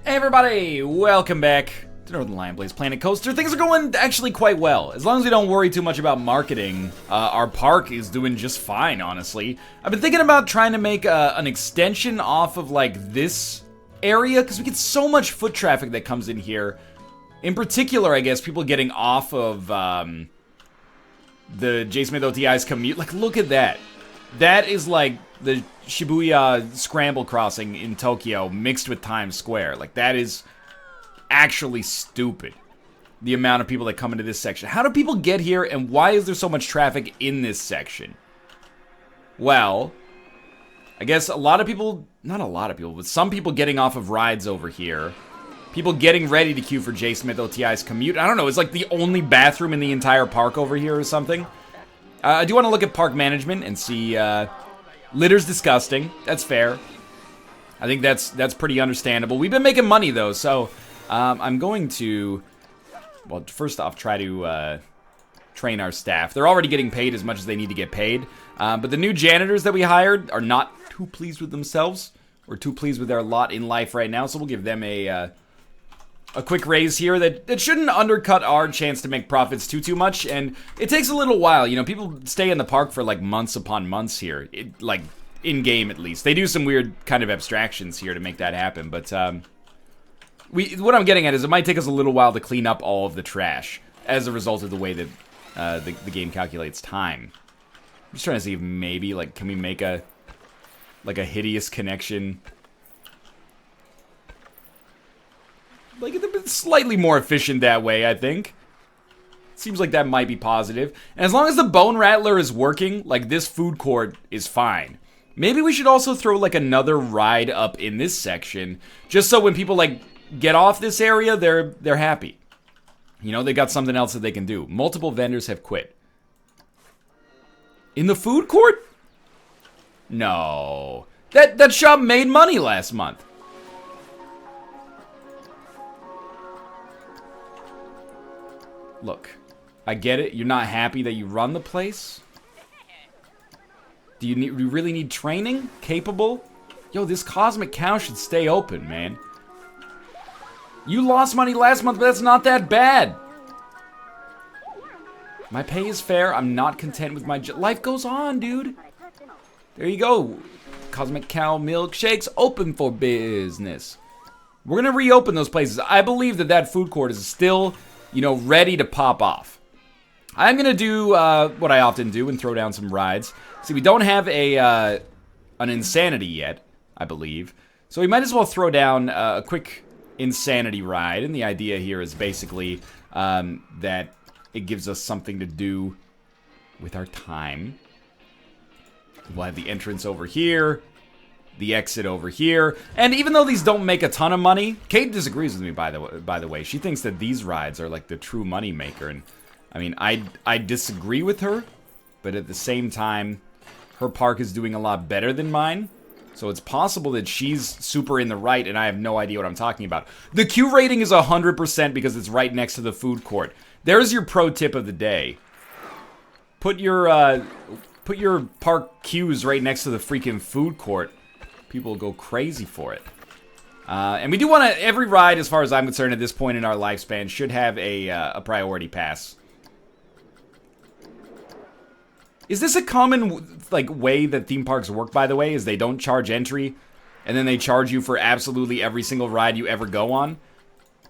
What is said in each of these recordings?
Hey everybody, welcome back to Northernlion Plays Planet Coaster. Things are going actually quite well. As long as we don't worry too much about marketing, our park is doing just fine, honestly. I've been thinking about trying to make an extension off of like this area, because we get so much foot traffic that comes in here. In particular, I guess, people getting off of the J. Smith OTI's commute. Like, look at that. That is like the Shibuya Scramble Crossing in Tokyo mixed with Times Square. Like, that is actually stupid, the amount of people that come into this section. How do people get here, and why is there so much traffic in this section? Well, I guess a lot of people, not a lot of people, but some people getting off of rides over here. People getting ready to queue for J. Smith OTI's commute. I don't know, it's like the only bathroom in the entire park over here or something. I do want to look at park management and see, litter's disgusting. That's fair. I think that's pretty understandable. We've been making money, though, so I'm going to, well, first off, try to train our staff. They're already getting paid as much as they need to get paid, but the new janitors that we hired are not too pleased with themselves or too pleased with their lot in life right now, so we'll give them a quick raise here that shouldn't undercut our chance to make profits too much, and it takes a little while. You know, people stay in the park for like months upon months here, like in-game at least. They do some weird kind of abstractions here to make that happen, but what I'm getting at is it might take us a little while to clean up all of the trash as a result of the way that the game calculates time. I'm just trying to see if maybe, like, can we make a hideous connection? Like, it's slightly more efficient that way, I think. Seems like that might be positive. And as long as the Bone Rattler is working, like, this food court is fine. Maybe we should also throw, like, another ride up in this section, just so when people, like, get off this area, they're happy. You know, they got something else that they can do. Multiple vendors have quit. In the food court? No. That shop made money last month. Look, I get it. You're not happy that you run the place. Do you really need training? Capable? Yo, this Cosmic Cow should stay open, man. You lost money last month, but that's not that bad. My pay is fair. I'm not content with my life goes on, dude. There you go. Cosmic Cow milkshakes open for business. We're gonna reopen those places. I believe that food court is still, you know, ready to pop off. I'm gonna do what I often do and throw down some rides. See, we don't have an Insanity yet, I believe. So we might as well throw down a quick Insanity ride. And the idea here is basically that it gives us something to do with our time. We'll have the entrance over here, the exit over here, and even though these don't make a ton of money, Kate disagrees with me, by the way. She thinks that these rides are like the true money maker, and I mean, I disagree with her, but at the same time, her park is doing a lot better than mine, so it's possible that she's super in the right and I have no idea what I'm talking about. The queue rating is 100% because it's right next to the food court. There's your pro tip of the day. Put your park queues right next to the freaking food court. People will go crazy for it. And we do want to, every ride, as far as I'm concerned at this point in our lifespan, should have a priority pass. Is this a common, like, way that theme parks work, by the way, is they don't charge entry, and then they charge you for absolutely every single ride you ever go on?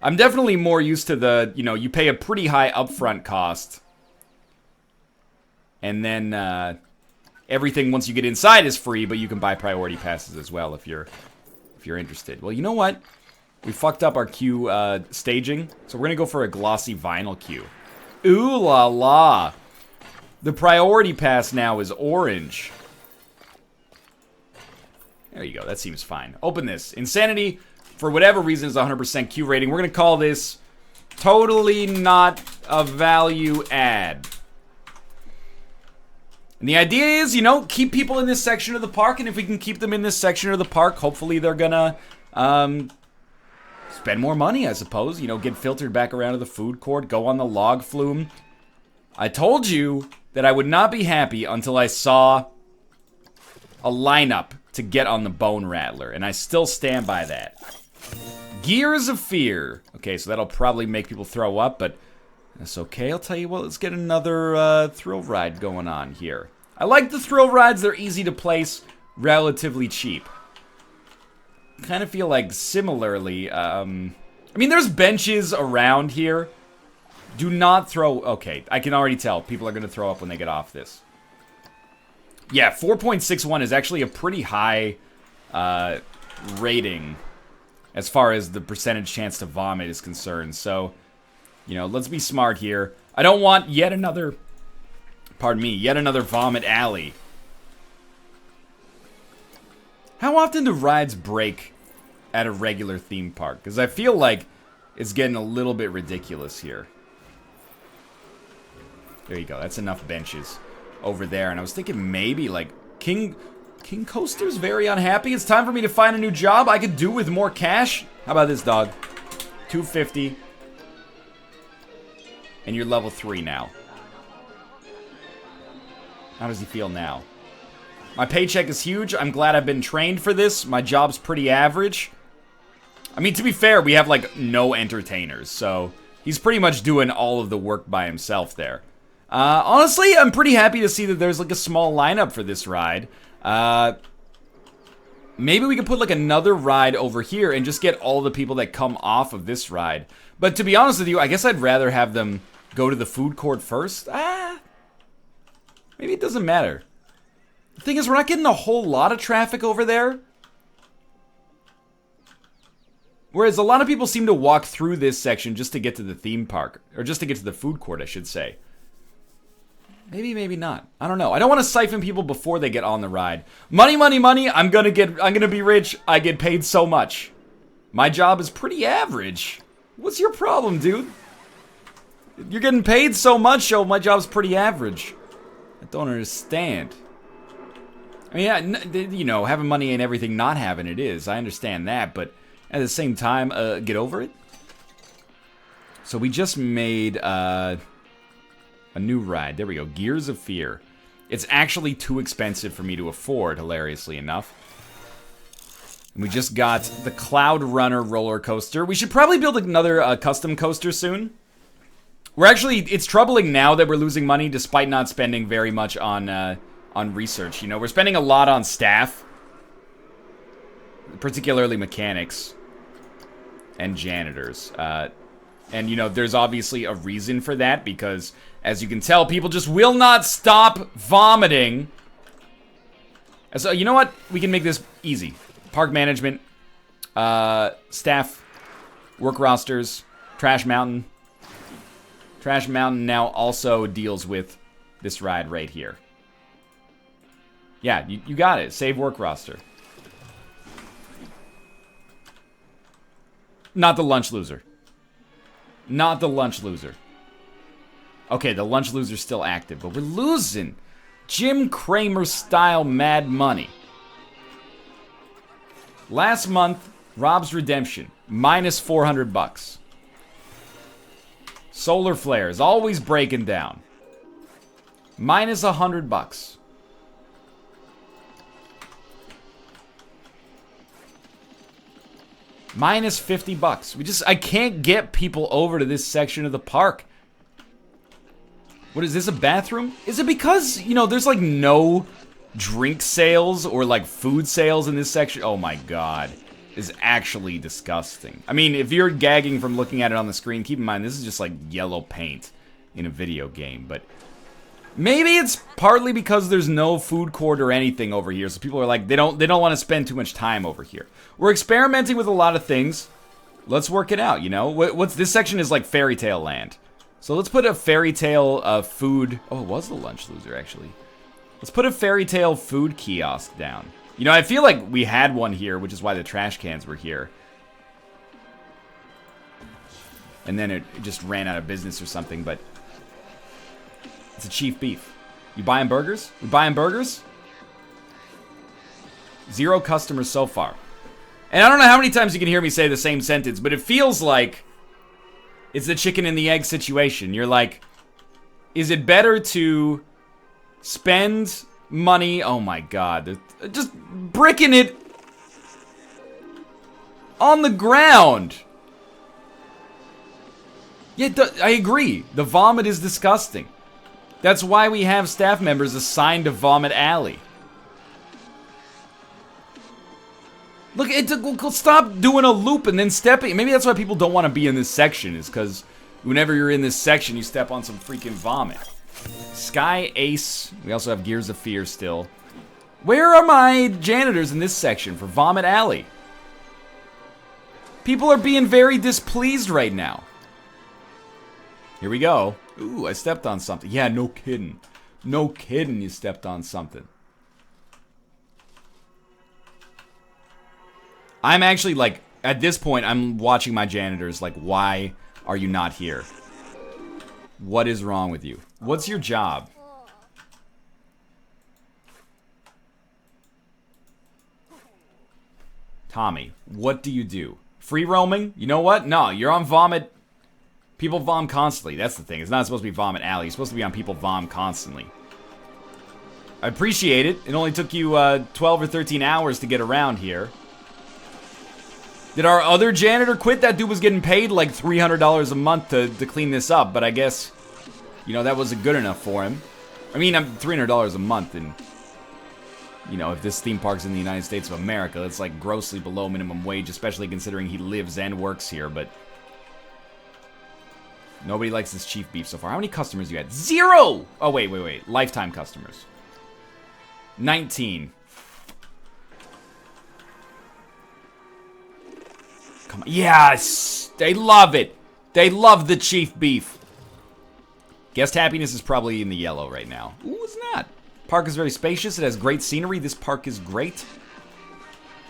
I'm definitely more used to the, you know, you pay a pretty high upfront cost, and then, everything once you get inside is free, but you can buy priority passes as well if you're interested. Well, you know what? We fucked up our queue staging, so we're gonna go for a glossy vinyl queue. Ooh la la! The priority pass now is orange. There you go. That seems fine. Open this. Insanity, for whatever reason, is 100% queue rating. We're gonna call this totally not a value add. And the idea is, you know, keep people in this section of the park, and if we can keep them in this section of the park, hopefully they're gonna spend more money, I suppose. You know, get filtered back around to the food court, go on the log flume. I told you that I would not be happy until I saw a lineup to get on the Bone Rattler, and I still stand by that. Gears of Fear. Okay, so that'll probably make people throw up, but that's okay. I'll tell you what, let's get another thrill ride going on here. I like the thrill rides. They're easy to place, relatively cheap. Kind of feel like similarly, I mean, there's benches around here. Do not throw... Okay, I can already tell. People are going to throw up when they get off this. Yeah, 4.61 is actually a pretty high rating as far as the percentage chance to vomit is concerned. So, you know, let's be smart here. I don't want yet another... Pardon me, yet another vomit alley. How often do rides break at a regular theme park? Because I feel like it's getting a little bit ridiculous here. There you go. That's enough benches over there. And I was thinking maybe, like, King Coaster's very unhappy. It's time for me to find a new job I could do with more cash. How about this, dog? 250. And you're level 3 now. How does he feel now? My paycheck is huge. I'm glad I've been trained for this. My job's pretty average. I mean, to be fair, we have, like, no entertainers. So, he's pretty much doing all of the work by himself there. Honestly, I'm pretty happy to see that there's, like, a small lineup for this ride. Maybe we could put, like, another ride over here and just get all the people that come off of this ride. But to be honest with you, I guess I'd rather have them go to the food court first. Maybe it doesn't matter. The thing is, we're not getting a whole lot of traffic over there. Whereas a lot of people seem to walk through this section just to get to the theme park. Or just to get to the food court, I should say. Maybe, maybe not. I don't know. I don't want to siphon people before they get on the ride. Money, money, money. I'm gonna be rich. I get paid so much. My job is pretty average. What's your problem, dude? You're getting paid so much, so my job's pretty average. I don't understand. I mean, yeah, you know, having money ain't everything not having it is. I understand that, but at the same time, get over it. So we just made a new ride. There we go. Gears of Fear. It's actually too expensive for me to afford, hilariously enough. And we just got the Cloud Runner roller coaster. We should probably build another custom coaster soon. We're actually, it's troubling now that we're losing money despite not spending very much on research. You know, we're spending a lot on staff, particularly mechanics and janitors. And, you know, there's obviously a reason for that because, as you can tell, people just will not stop vomiting. So, you know what? We can make this easy. Park management, staff, work rosters, Trash Mountain. Trash Mountain now also deals with this ride right here. Yeah, you got it. Save work roster. Not the lunch loser. Not the lunch loser. Okay, the lunch loser's still active, but we're losing Jim Cramer style mad money. Last month, Rob's Redemption, minus 400 bucks. Solar Flares, always breaking down. Minus 100 bucks. Minus 50 bucks. I can't get people over to this section of the park. What is this, a bathroom? Is it because, you know, there's like no drink sales or like food sales in this section? Oh my god. Is actually disgusting. I mean, if you're gagging from looking at it on the screen, keep in mind this is just like yellow paint in a video game, but maybe it's partly because there's no food court or anything over here, so people are like, they don't want to spend too much time over here. We're experimenting with a lot of things. Let's work it out, you know? What's this section is like Fairy Tale Land. So let's put a Fairy Tale food... Oh, it was the lunch loser, actually. Let's put a Fairy Tale food kiosk down. You know, I feel like we had one here, which is why the trash cans were here. And then it just ran out of business or something, but... It's a Chief Beef. You buying burgers? You buying burgers? 0 customers so far. And I don't know how many times you can hear me say the same sentence, but it feels like it's the chicken and the egg situation. You're like, is it better to spend money? Oh my god, they're just bricking it. On the ground! Yeah, I agree. The vomit is disgusting. That's why we have staff members assigned to Vomit Alley. Look, stop doing a loop and then stepping. Maybe that's why people don't want to be in this section, is because whenever you're in this section, you step on some freaking vomit. Sky Ace. We also have Gears of Fear still. Where are my janitors in this section for Vomit Alley? People are being very displeased right now. Here we go. Ooh, I stepped on something. Yeah, no kidding. No kidding, you stepped on something. I'm actually, like, at this point, I'm watching my janitors, like, why are you not here? What is wrong with you? What's your job? Tommy, what do you do? Free roaming? You know what? No, you're on Vomit. People vom constantly. That's the thing. It's not supposed to be Vomit Alley. It's supposed to be on People Vom constantly. I appreciate it. It only took you 12 or 13 hours to get around here. Did our other janitor quit? That dude was getting paid like $300 a month to clean this up, but I guess, you know, that wasn't good enough for him. I mean, $300 a month, and, you know, if this theme park's in the United States of America, that's like grossly below minimum wage, especially considering he lives and works here, but nobody likes this chief beef so far. How many customers you had? 0! Oh, wait. Lifetime customers. 19. Come on. Yes! They love it. They love the chief beef. Guest happiness is probably in the yellow right now. Ooh, it's not. Park is very spacious. It has great scenery. This park is great.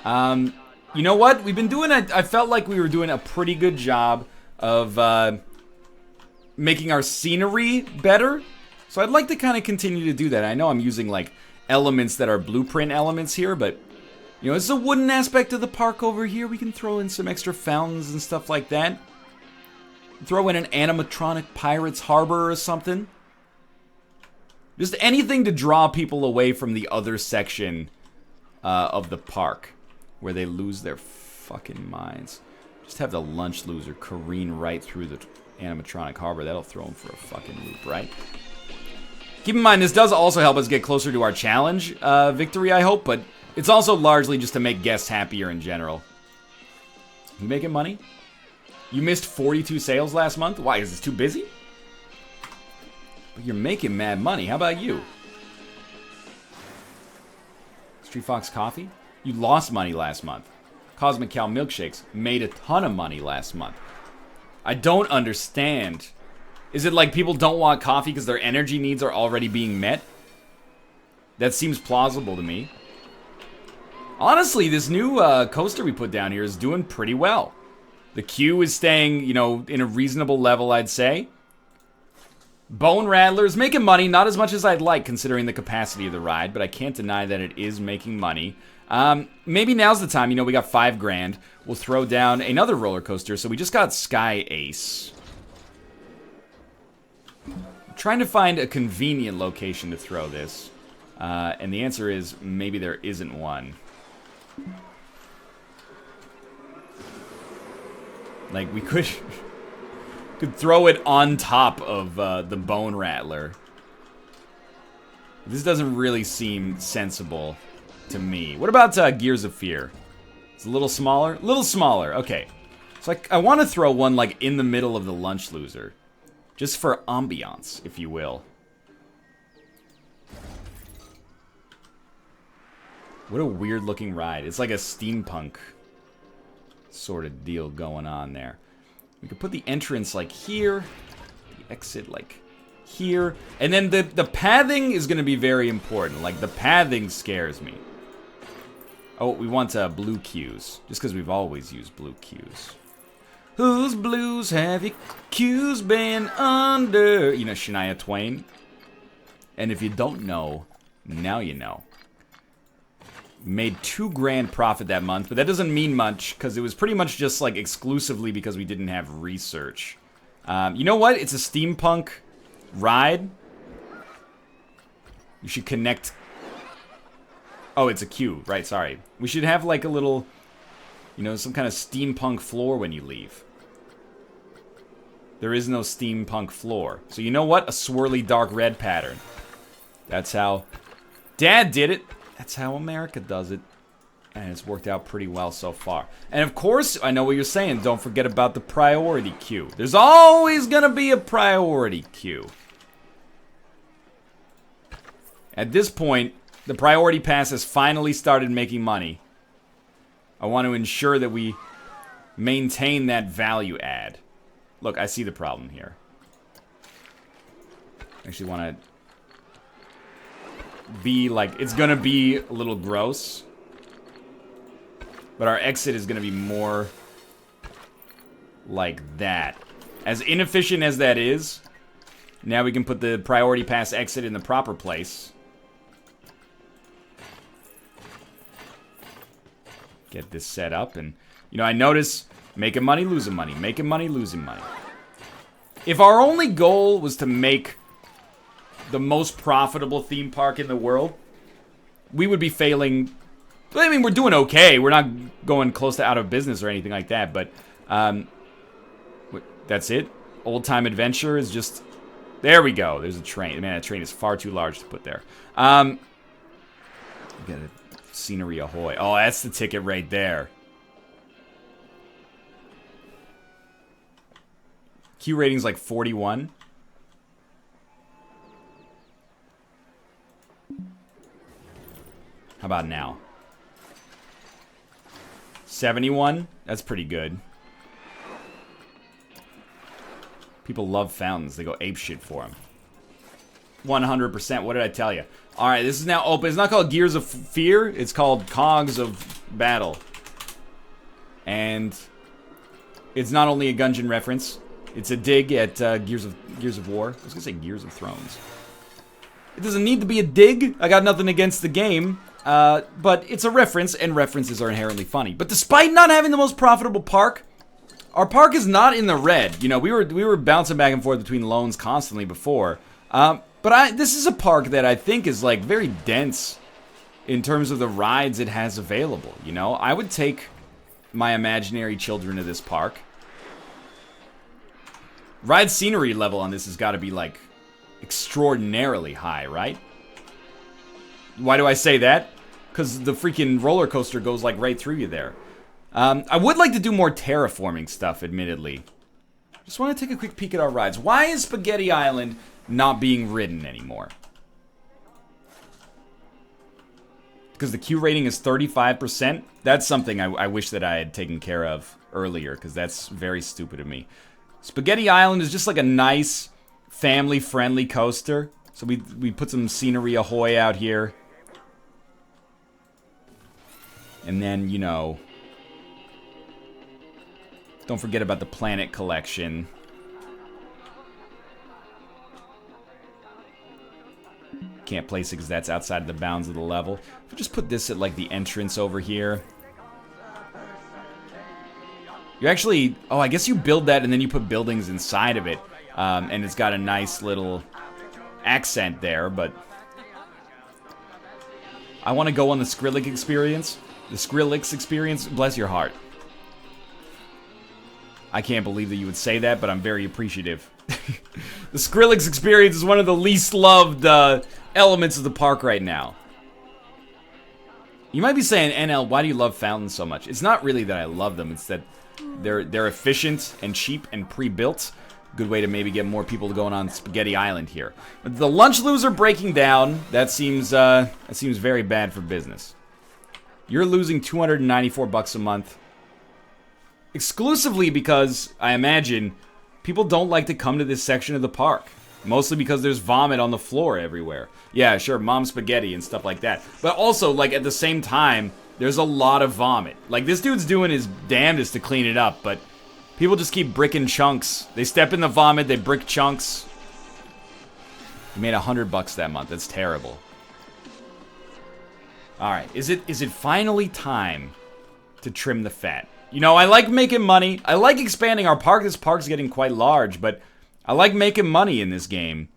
You know what? We've been doing I felt like we were doing a pretty good job of making our scenery better. So I'd like to kind of continue to do that. I know I'm using like elements that are blueprint elements here, but you know, it's a wooden aspect of the park over here. We can throw in some extra fountains and stuff like that. Throw in an animatronic Pirates Harbor or something. Just anything to draw people away from the other section of the park where they lose their fucking minds. Just have the lunch loser careen right through the animatronic harbor. That'll throw them for a fucking loop, right? Keep in mind, this does also help us get closer to our challenge victory, I hope, but it's also largely just to make guests happier in general. You making money? You missed 42 sales last month? Why, is this too busy? But you're making mad money. How about you? Street Fox Coffee? You lost money last month. Cosmic Cow Milkshakes made a ton of money last month. I don't understand. Is it like people don't want coffee because their energy needs are already being met? That seems plausible to me. Honestly, this new coaster we put down here is doing pretty well. The queue is staying, you know, in a reasonable level, I'd say. Bone Rattler's making money, not as much as I'd like considering the capacity of the ride, but I can't deny that it is making money. Maybe now's the time, you know, we got $5,000. We'll throw down another roller coaster, so we just got Sky Ace. I'm trying to find a convenient location to throw this, and the answer is maybe there isn't one. Like, we could throw it on top of the Bone Rattler. This doesn't really seem sensible to me. What about Gears of Fear? It's a little smaller? A little smaller, okay. So I want to throw one, like, in the middle of the lunch loser. Just for ambiance, if you will. What a weird looking ride. It's like a steampunk sort of deal going on there. We could put the entrance like here, the exit like here, and then the pathing is going to be very important. Like, the pathing scares me. Oh, we want blue cues, just because we've always used blue cues. Whose blues have your cues been under? You know, Shania Twain. And if you don't know, now you know. Made $2,000 profit that month, but that doesn't mean much because it was pretty much just like exclusively because we didn't have research. You know what? It's a steampunk ride. You should connect. Oh, it's a queue, right? Sorry. We should have like a little, You know, some kind of steampunk floor when you leave. There is no steampunk floor. So you know what? A swirly dark red pattern. That's how Dad did it. That's how America does it. And it's worked out pretty well so far. And of course, I know what you're saying. Don't forget about the priority queue. There's always gonna be a priority queue. At this point, the priority pass has finally started making money. I want to ensure that we maintain that value add. Look, I see the problem here. I actually want to be like, it's gonna be a little gross. But our exit is gonna be more like that. As inefficient as that is, now we can put the priority pass exit in the proper place. Get this set up, and you know, I notice making money, losing money, making money, losing money. If our only goal was to make the most profitable theme park in the world, we would be failing. I mean, we're doing okay. We're not going close to out of business or anything like that, but that's it. Old Time Adventure is just, there we go. There's a train. Man, that train is far too large to put there. Get a scenery ahoy. Oh, that's the ticket right there. Q rating's like 41. How about now? 71? That's pretty good. People love fountains. They go apeshit for them. 100%. What did I tell you? Alright, this is now open. It's not called Gears of Fear. It's called Cogs of Battle. And it's not only a Gungeon reference. It's a dig at Gears of War. I was gonna say Gears of Thrones. It doesn't need to be a dig. I got nothing against the game. But it's a reference, and references are inherently funny. But despite not having the most profitable park, our park is not in the red. You know, we were bouncing back and forth between loans constantly before. But this is a park that I think is like very dense in terms of the rides it has available. You know, I would take my imaginary children to this park. Ride scenery level on this has got to be like extraordinarily high, right? Why do I say that? Because the freaking roller coaster goes like right through you there. I would like to do more terraforming stuff, admittedly. Just want to take a quick peek at our rides. Why is Spaghetti Island not being ridden anymore? Because the Q rating is 35%? That's something I wish that I had taken care of earlier, because that's very stupid of me. Spaghetti Island is just like a nice, family-friendly coaster. So we put some scenery ahoy out here. And then, you know, don't forget about the planet collection. Can't place it because that's outside of the bounds of the level. If we just put this at like the entrance over here. You actually, oh, I guess you build that and then you put buildings inside of it. And it's got a nice little accent there, but I want to go on the Skrillex experience. The Skrillex experience, bless your heart. I can't believe that you would say that, but I'm very appreciative. The Skrillex experience is one of the least loved elements of the park right now. You might be saying, NL, why do you love fountains so much? It's not really that I love them, it's that they're efficient and cheap and pre-built. Good way to maybe get more people going on Spaghetti Island here. But the lunch loser breaking down, that seems very bad for business. You're losing $294 a month. Exclusively because, I imagine, people don't like to come to this section of the park. Mostly because there's vomit on the floor everywhere. Yeah, sure, mom spaghetti and stuff like that. But also, like, at the same time, there's a lot of vomit. Like, this dude's doing his damnedest to clean it up, but people just keep bricking chunks. They step in the vomit, they brick chunks. You made $100 that month. That's terrible. Alright, is it finally time to trim the fat? You know, I like making money. I like expanding our park. This park's getting quite large, but I like making money in this game.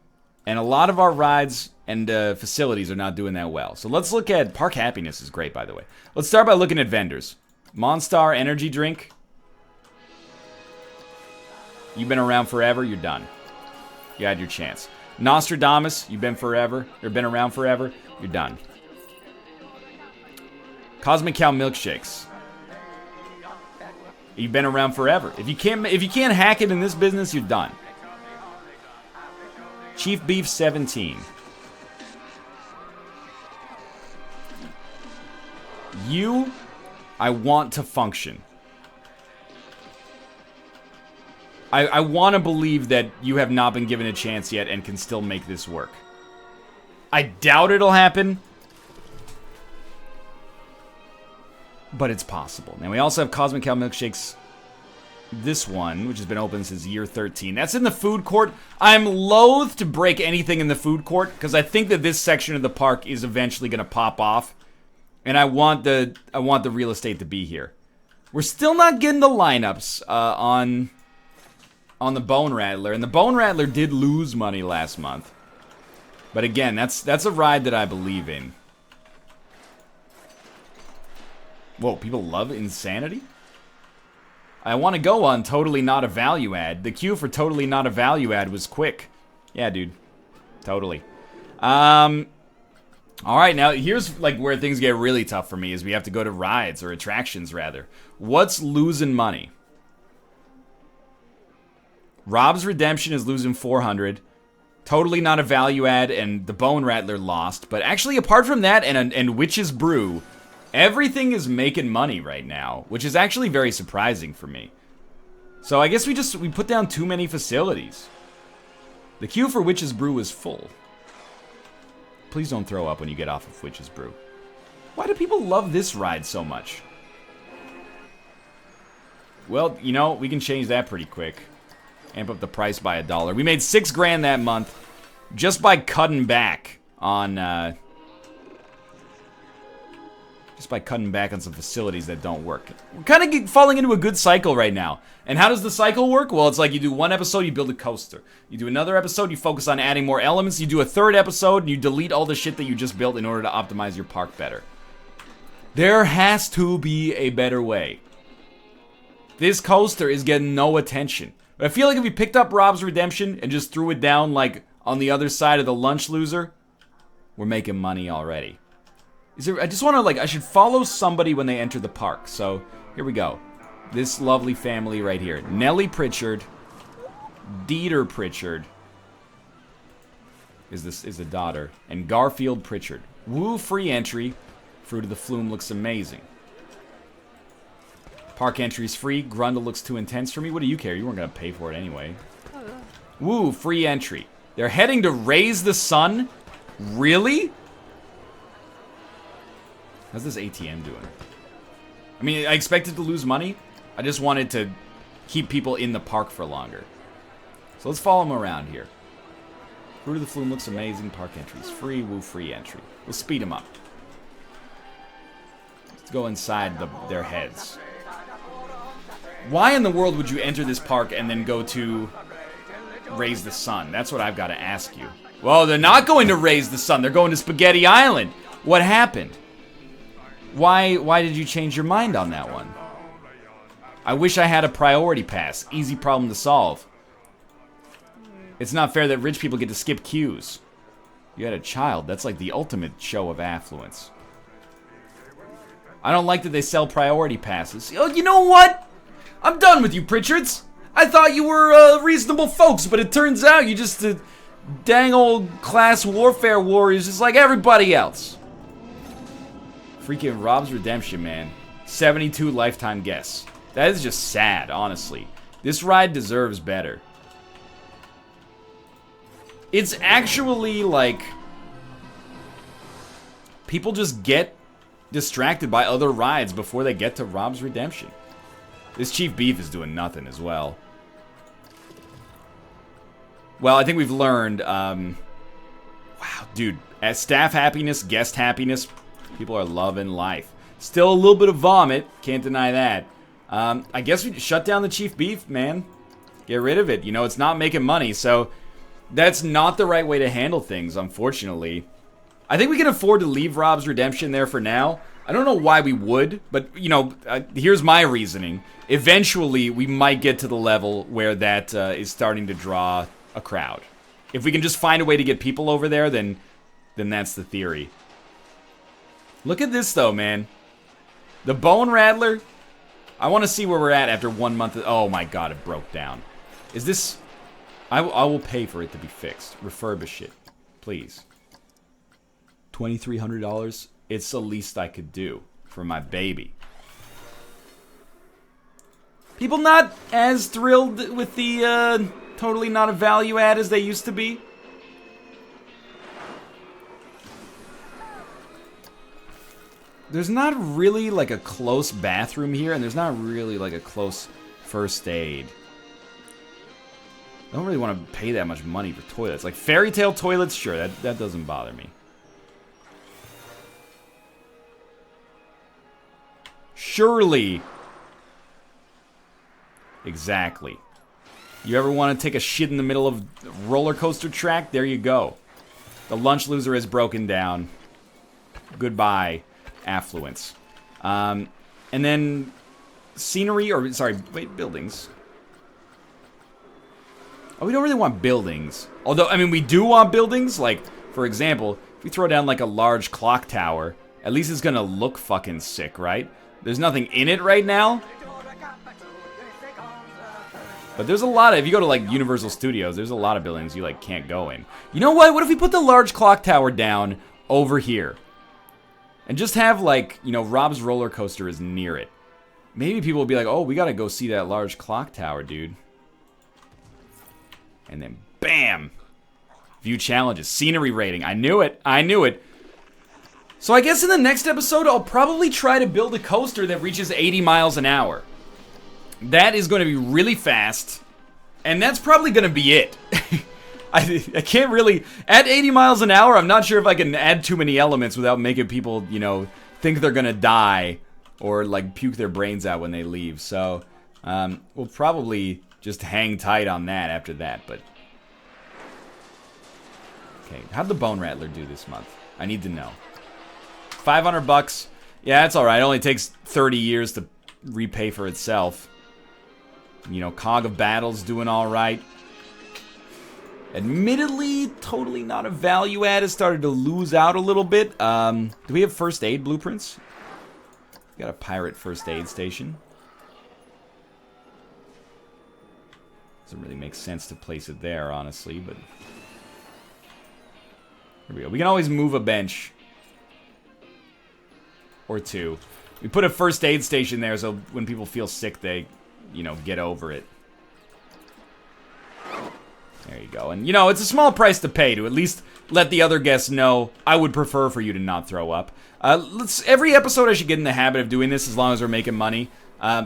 And a lot of our rides and facilities are not doing that well. So let's look at... Park happiness is great, by the way. Let's start by looking at vendors. Monstar energy drink. You've been around forever, you're done. You had your chance. Nostradamus, you've been forever, or been around forever, you're done. Cosmic Cow milkshakes. You've been around forever. If you can't hack it in this business, you're done. Chief Beef 17. I want to function. I want to believe that you have not been given a chance yet and can still make this work. I doubt it'll happen, but it's possible. Now, we also have Cosmic Cow milkshakes. This one, which has been open since year 13. That's in the food court. I'm loath to break anything in the food court because I think that this section of the park is eventually going to pop off. And I want the real estate to be here. We're still not getting the lineups on the Bone Rattler. And the Bone Rattler did lose money last month. But again, that's a ride that I believe in. Whoa, people love Insanity? I want to go on Totally Not a Value Add. The queue for Totally Not a Value Add was quick. Yeah, dude. Totally. Alright, now here's like where things get really tough for me is we have to go to rides, or attractions rather. What's losing money? Rob's Redemption is losing 400. Totally Not a Value Add and the Bone Rattler lost. But actually, apart from that and Witch's Brew, everything is making money right now, which is actually very surprising for me. So I guess we put down too many facilities. The queue for Witch's Brew is full. Please don't throw up when you get off of Witch's Brew. Why do people love this ride so much? Well, you know, we can change that pretty quick. Amp up the price by $1. We made $6 grand that month just by cutting back on some facilities that don't work. We're kind of falling into a good cycle right now. And how does the cycle work? Well, it's like you do one episode, you build a coaster. You do another episode, you focus on adding more elements. You do a third episode, and you delete all the shit that you just built in order to optimize your park better. There has to be a better way. This coaster is getting no attention. But I feel like if we picked up Rob's Redemption and just threw it down, like, on the other side of the lunch loser, we're making money already. I just want to, I should follow somebody when they enter the park. So, here we go. This lovely family right here. Nellie Pritchard. Dieter Pritchard is the daughter. And Garfield Pritchard. Woo, free entry. Fruit of the Flume looks amazing. Park entry's free. Grundle looks too intense for me. What do you care? You weren't going to pay for it anyway. Woo, free entry. They're heading to Raise the Sun? Really? How's this ATM doing? I mean, I expected to lose money. I just wanted to keep people in the park for longer. So let's follow them around here. Fruit of the Flume looks amazing. Park entry's free. Woo, free entry. We'll speed them up. Let's go inside their heads. Why in the world would you enter this park and then go to Raise the Sun? That's what I've got to ask you. Well, they're not going to Raise the Sun. They're going to Spaghetti Island. What happened? Why did you change your mind on that one? I wish I had a priority pass. Easy problem to solve. It's not fair that rich people get to skip queues. You had a child. That's like the ultimate show of affluence. I don't like that they sell priority passes. Oh, you know what? I'm done with you, Pritchards. I thought you were reasonable folks, but it turns out you just dang old class warfare warriors just like everybody else. Freaking Rob's Redemption, man. 72 lifetime guests. That is just sad, honestly. This ride deserves better. It's actually like people just get distracted by other rides before they get to Rob's Redemption. This Chief Beef is doing nothing as well. Well, I think we've learned, wow, dude, as staff happiness, guest happiness, people are loving life. Still a little bit of vomit, can't deny that. I guess we shut down the Chief Beef, man. Get rid of it. You know, it's not making money, so that's not the right way to handle things, unfortunately. I think we can afford to leave Rob's Redemption there for now. I don't know why we would, but, you know, here's my reasoning. Eventually, we might get to the level where that is starting to draw a crowd. If we can just find a way to get people over there, then that's the theory. Look at this, though, man. The Bone Rattler. I want to see where we're at after 1 month. Oh, my God, it broke down. Is this... I will pay for it to be fixed. Refurbish it, please. $2,300. It's the least I could do for my baby. People not as thrilled with the totally not a value add as they used to be. There's not really like a close bathroom here, and there's not really like a close first aid. I don't really want to pay that much money for toilets. Like fairy tale toilets, sure, that doesn't bother me. Surely. Exactly. You ever want to take a shit in the middle of a roller coaster track? There you go. The lunch loser has broken down. Goodbye, affluence. And then scenery, or sorry, wait, buildings. Oh, we don't really want buildings. Although, I mean, we do want buildings. Like, for example, if we throw down like a large clock tower, at least it's gonna look fucking sick, right? There's nothing in it right now. But there's a lot of, if you go to like Universal Studios, there's a lot of buildings you like can't go in. You know what? What if we put the large clock tower down over here? And just have like, you know, Rob's roller coaster is near it. Maybe people will be like, oh, we gotta go see that large clock tower, dude. And then, bam! View challenges. Scenery rating. I knew it. I knew it. So I guess in the next episode, I'll probably try to build a coaster that reaches 80 miles an hour. That is going to be really fast. And that's probably going to be it. I can't really... At 80 miles an hour, I'm not sure if I can add too many elements without making people, you know, think they're going to die. Or, like, puke their brains out when they leave. So, we'll probably just hang tight on that after that, but... Okay, how'd the Bone Rattler do this month? I need to know. $500. Yeah, that's alright. It only takes 30 years to repay for itself. You know, Cog of Battle's doing alright. Admittedly, totally not a value add. Has started to lose out a little bit. Do we have first aid blueprints? We got a pirate first aid station. Doesn't really make sense to place it there, honestly, but... Here we go. We can always move a bench. Or two. We put a first aid station there so when people feel sick, they, you know, get over it. There you go. And, you know, it's a small price to pay to at least let the other guests know I would prefer for you to not throw up. Every episode I should get in the habit of doing this as long as we're making money.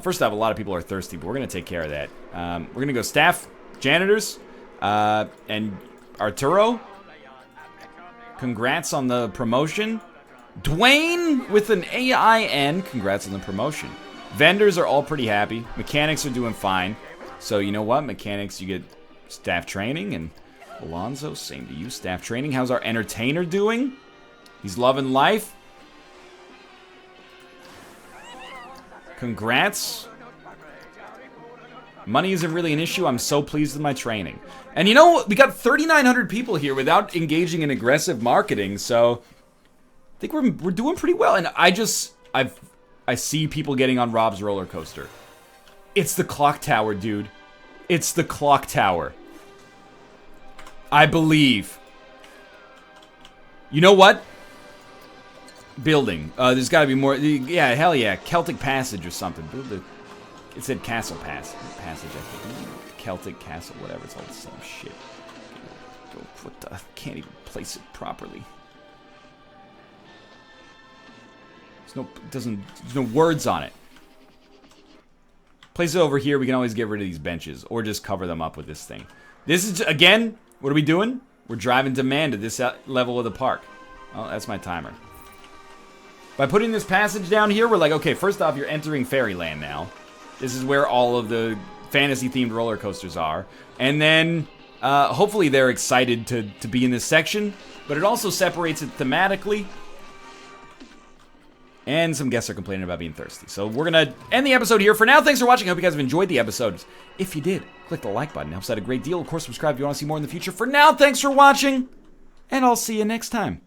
First off, a lot of people are thirsty, but we're going to take care of that. We're going to go staff, janitors, and Arturo. Congrats on the promotion. Dwayne with an AIN. Congrats on the promotion. Vendors are all pretty happy. Mechanics are doing fine. So you know what? Mechanics, you get staff training. And Alonzo, same to you. Staff training. How's our entertainer doing? He's loving life. Congrats. Money isn't really an issue. I'm so pleased with my training. And you know, we got 3,900 people here without engaging in aggressive marketing, so I think we're doing pretty well. And I see people getting on Rob's roller coaster. It's the clock tower, dude. It's the clock tower. I believe. You know what? Building. There's got to be more. Yeah, hell yeah. Celtic Passage or something. It said Castle Passage, I think. Celtic Castle, whatever. It's all the same shit. Can't even place it properly. There's no words on it. Place it over here. We can always get rid of these benches or just cover them up with this thing. This is, again, what are we doing? We're driving demand to this level of the park. Oh, that's my timer. By putting this passage down here, we're like, okay, first off, you're entering Fairyland now. This is where all of the fantasy-themed roller coasters are. And then, hopefully they're excited to be in this section. But it also separates it thematically. And some guests are complaining about being thirsty. So we're going to end the episode here. For now, thanks for watching. I hope you guys have enjoyed the episodes. If you did, click the like button. It helps out a great deal. Of course, subscribe if you want to see more in the future. For now, thanks for watching. And I'll see you next time.